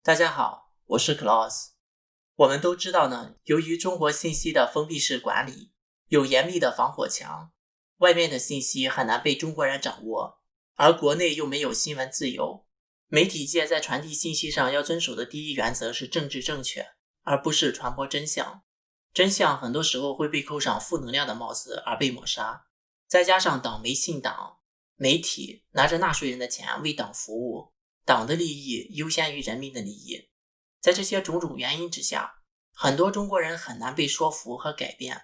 大家好，我是 Klaus。我们都知道呢，由于中国信息的封闭式管理，有严密的防火墙，外面的信息很难被中国人掌握，而国内又没有新闻自由。媒体界在传递信息上要遵守的第一原则是政治正确，而不是传播真相。真相很多时候会被扣上负能量的帽子而被抹杀。再加上党媒信党，媒体拿着纳税人的钱为党服务，党的利益优先于人民的利益。在这些种种原因之下，很多中国人很难被说服和改变。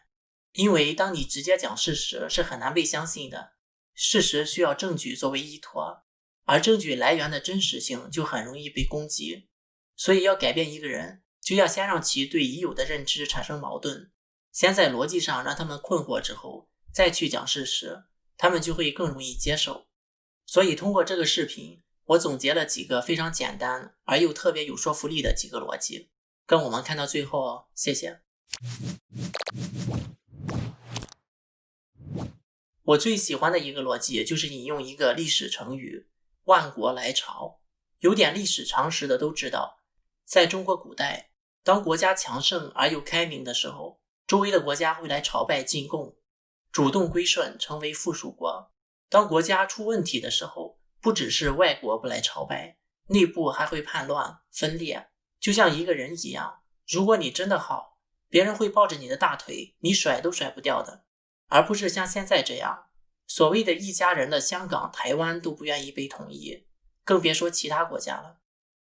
因为当你直接讲事实是很难被相信的，事实需要证据作为依托，而证据来源的真实性就很容易被攻击。所以要改变一个人，就要先让其对已有的认知产生矛盾，先在逻辑上让他们困惑之后，再去讲事实，他们就会更容易接受。所以通过这个视频，我总结了几个非常简单而又特别有说服力的几个逻辑，跟我们看到最后哦，谢谢。我最喜欢的一个逻辑就是引用一个历史成语“万国来朝”。有点历史常识的都知道，在中国古代，当国家强盛而又开明的时候，周围的国家会来朝拜进贡，主动归顺，成为附属国。当国家出问题的时候，不只是外国不来朝拜，内部还会叛乱分裂。就像一个人一样，如果你真的好，别人会抱着你的大腿，你甩都甩不掉的，而不是像现在这样，所谓的一家人的香港、台湾都不愿意被统一，更别说其他国家了。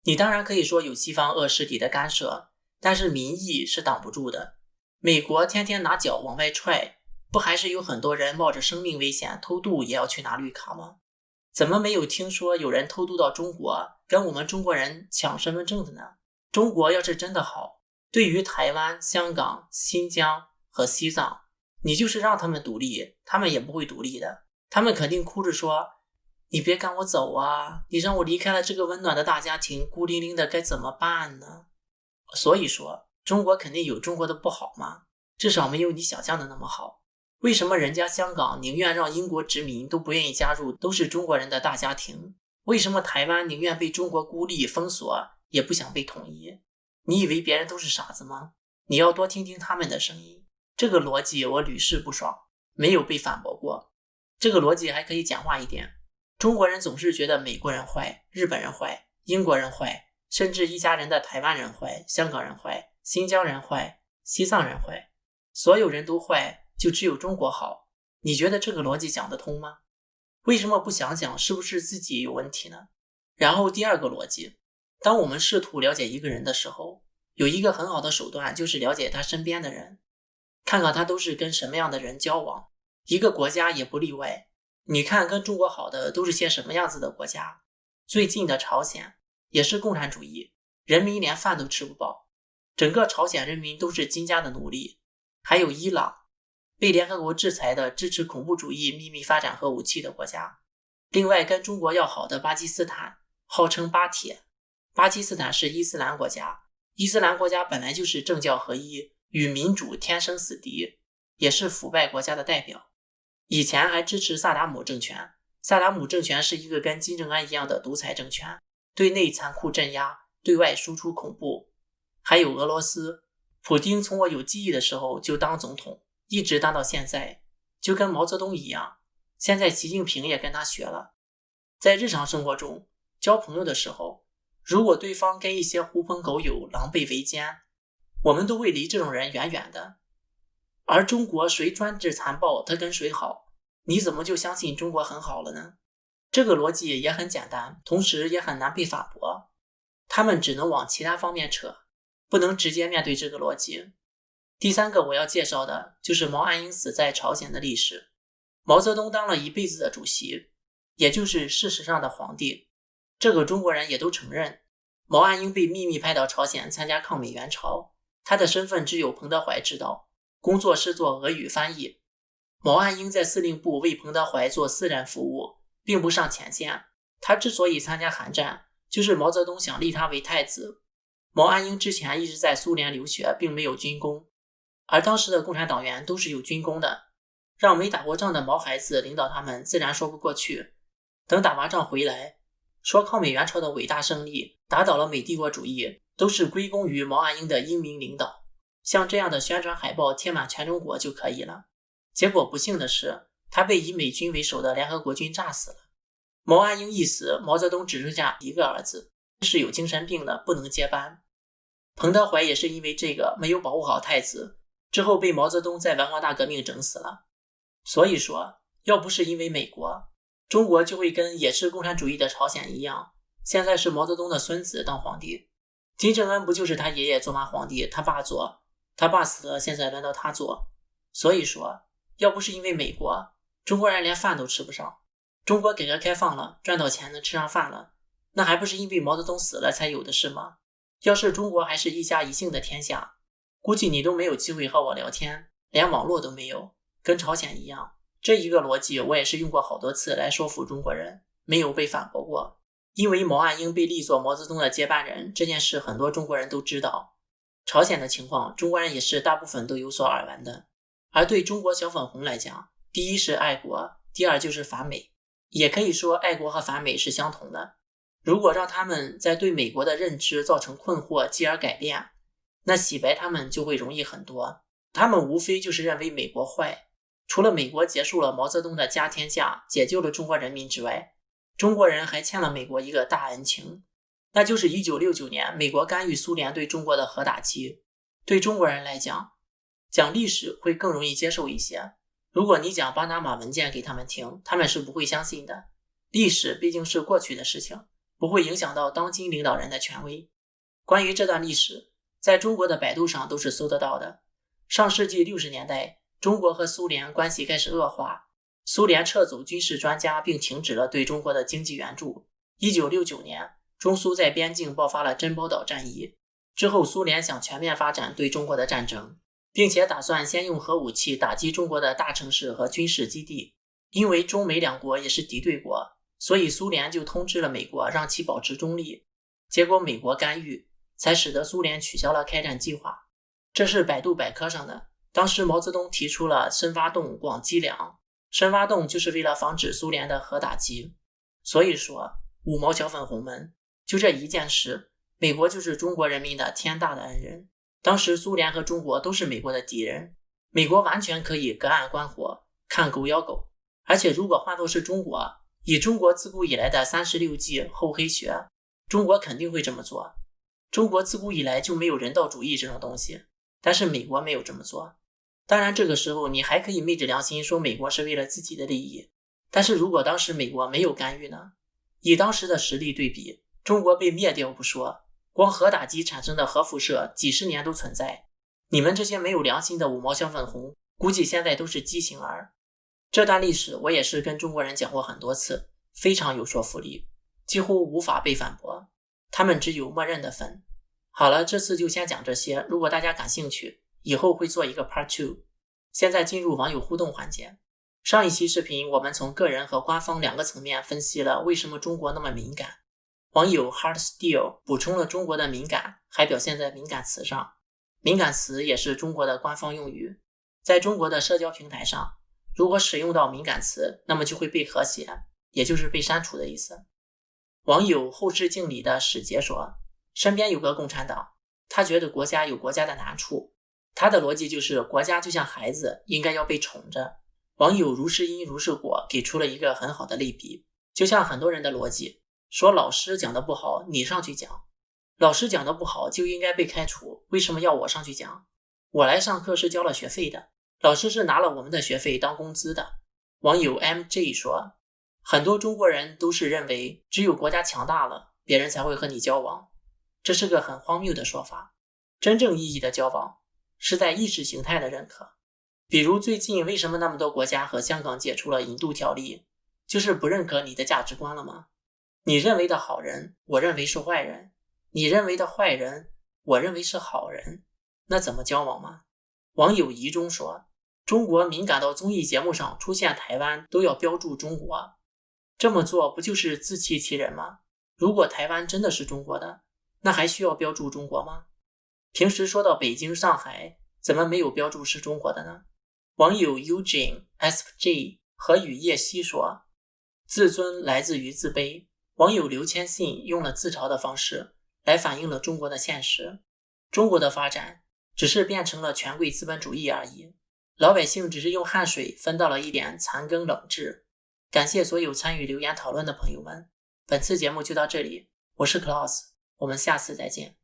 你当然可以说有西方恶势力的干涉，但是民意是挡不住的。美国天天拿脚往外踹，不还是有很多人冒着生命危险偷渡也要去拿绿卡吗？怎么没有听说有人偷渡到中国跟我们中国人抢身份证的呢？中国要是真的好，对于台湾、香港、新疆和西藏，你就是让他们独立，他们也不会独立的。他们肯定哭着说，你别赶我走啊，你让我离开了这个温暖的大家庭，孤零零的该怎么办呢？所以说，中国肯定有中国的不好嘛，至少没有你想象的那么好。为什么人家香港宁愿让英国殖民都不愿意加入，都是中国人的大家庭？为什么台湾宁愿被中国孤立封锁，也不想被统一？你以为别人都是傻子吗？你要多听听他们的声音。这个逻辑我屡试不爽，没有被反驳过。这个逻辑还可以简化一点，中国人总是觉得美国人坏，日本人坏，英国人坏，甚至一家人的台湾人坏，香港人坏，新疆人坏，西藏人坏，所有人都坏，就只有中国好。你觉得这个逻辑讲得通吗？为什么不想想是不是自己有问题呢？然后第二个逻辑，当我们试图了解一个人的时候，有一个很好的手段就是了解他身边的人，看看他都是跟什么样的人交往，一个国家也不例外。你看跟中国好的都是些什么样子的国家？最近的朝鲜也是共产主义，人民连饭都吃不饱，整个朝鲜人民都是金家的奴隶。还有伊朗，被联合国制裁的支持恐怖主义秘密发展核武器的国家。另外跟中国要好的巴基斯坦，号称巴铁。巴基斯坦是伊斯兰国家，伊斯兰国家本来就是政教合一，与民主天生死敌，也是腐败国家的代表。以前还支持萨达姆政权，萨达姆政权是一个跟金正恩一样的独裁政权，对内残酷镇压，对外输出恐怖。还有俄罗斯，普丁从我有记忆的时候就当总统，一直当到现在，就跟毛泽东一样，现在习近平也跟他学了。在日常生活中，交朋友的时候，如果对方跟一些狐朋狗友狼狈为奸，我们都会离这种人远远的。而中国谁专制残暴，他跟谁好，你怎么就相信中国很好了呢？这个逻辑也很简单，同时也很难被反驳。他们只能往其他方面扯，不能直接面对这个逻辑。第三个我要介绍的就是毛岸英死在朝鲜的历史。毛泽东当了一辈子的主席，也就是事实上的皇帝，这个中国人也都承认。毛岸英被秘密派到朝鲜参加抗美援朝，他的身份只有彭德怀知道，工作是做俄语翻译。毛岸英在司令部为彭德怀做私人服务，并不上前线。他之所以参加韩战，就是毛泽东想立他为太子。毛岸英之前一直在苏联留学，并没有军功，而当时的共产党员都是有军功的，让没打过仗的毛孩子领导他们自然说不过去。等打完仗回来，说抗美援朝的伟大胜利打倒了美帝国主义，都是归功于毛岸英的英明领导。像这样的宣传海报贴满全中国就可以了。结果不幸的是，他被以美军为首的联合国军炸死了。毛岸英一死，毛泽东只剩下一个儿子，是有精神病的，不能接班。彭德怀也是因为这个没有保护好太子，之后被毛泽东在文化大革命整死了。所以说，要不是因为美国，中国就会跟也是共产主义的朝鲜一样，现在是毛泽东的孙子当皇帝。金正恩不就是他爷爷做完皇帝，他爸做，他爸死了，现在轮到他做。所以说，要不是因为美国，中国人连饭都吃不上。中国改革开放了，赚到钱能吃上饭了，那还不是因为毛泽东死了才有的事吗？要是中国还是一家一姓的天下，估计你都没有机会和我聊天，连网络都没有，跟朝鲜一样。这一个逻辑我也是用过好多次来说服中国人，没有被反驳过。因为毛岸英被立作毛泽东的接班人，这件事很多中国人都知道。朝鲜的情况，中国人也是大部分都有所耳闻的。而对中国小粉红来讲，第一是爱国，第二就是反美。也可以说爱国和反美是相同的。如果让他们在对美国的认知造成困惑继而改变，那洗白他们就会容易很多。他们无非就是认为美国坏，除了美国结束了毛泽东的家天下，解救了中国人民之外，中国人还欠了美国一个大恩情，那就是1969年美国干预苏联对中国的核打击。对中国人来讲，讲历史会更容易接受一些。如果你讲巴拿马文件给他们听，他们是不会相信的。历史毕竟是过去的事情，不会影响到当今领导人的权威。关于这段历史，在中国的百度上都是搜得到的。上世纪60年代，中国和苏联关系开始恶化，苏联撤走军事专家并停止了对中国的经济援助。1969年，中苏在边境爆发了珍宝岛战役，之后苏联想全面发展对中国的战争，并且打算先用核武器打击中国的大城市和军事基地。因为中美两国也是敌对国，所以苏联就通知了美国让其保持中立。结果美国干预，才使得苏联取消了开战计划。这是百度百科上的。当时毛泽东提出了深挖洞，广积粮。深挖洞就是为了防止苏联的核打击。所以说，五毛小粉红们，就这一件事，美国就是中国人民的天大的恩人。当时苏联和中国都是美国的敌人，美国完全可以隔岸观火，看狗咬狗。而且如果换作是中国，以中国自古以来的36计厚黑学，中国肯定会这么做。中国自古以来就没有人道主义这种东西，但是美国没有这么做。当然这个时候你还可以昧着良心说美国是为了自己的利益，但是如果当时美国没有干预呢？以当时的实力对比，中国被灭掉不说，光核打击产生的核辐射几十年都存在。你们这些没有良心的五毛小粉红，估计现在都是畸形儿。这段历史我也是跟中国人讲过很多次，非常有说服力，几乎无法被反驳，他们只有默认的份。好了，这次就先讲这些，如果大家感兴趣，以后会做一个 Part 2。现在进入网友互动环节。上一期视频我们从个人和官方两个层面分析了为什么中国那么敏感。网友 Hard Steel 补充了中国的敏感，还表现在敏感词上。敏感词也是中国的官方用语，在中国的社交平台上，如果使用到敏感词，那么就会被和谐，也就是被删除的意思。网友后视镜里的史杰说，身边有个共产党，他觉得国家有国家的难处，他的逻辑就是国家就像孩子，应该要被宠着。网友如是因如是果给出了一个很好的类比，就像很多人的逻辑，说老师讲的不好，你上去讲，老师讲的不好就应该被开除，为什么要我上去讲？我来上课是交了学费的，老师是拿了我们的学费当工资的。网友 MJ 说，很多中国人都是认为只有国家强大了，别人才会和你交往，这是个很荒谬的说法。真正意义的交往是在意识形态的认可。比如最近为什么那么多国家和香港解除了引渡条例，就是不认可你的价值观了吗？你认为的好人，我认为是坏人，你认为的坏人，我认为是好人，那怎么交往吗？网友疑中说，中国敏感到综艺节目上出现台湾都要标注中国，这么做不就是自欺欺人吗？如果台湾真的是中国的，那还需要标注中国吗？平时说到北京、上海，怎么没有标注是中国的呢？网友 Eugene SFJ 和雨夜夕说，自尊来自于自卑，网友刘谦信用了自嘲的方式来反映了中国的现实。中国的发展只是变成了权贵资本主义而已，老百姓只是用汗水分到了一点残羹冷炙。感谢所有参与留言讨论的朋友们，本次节目就到这里，我是 Klaus， 我们下次再见。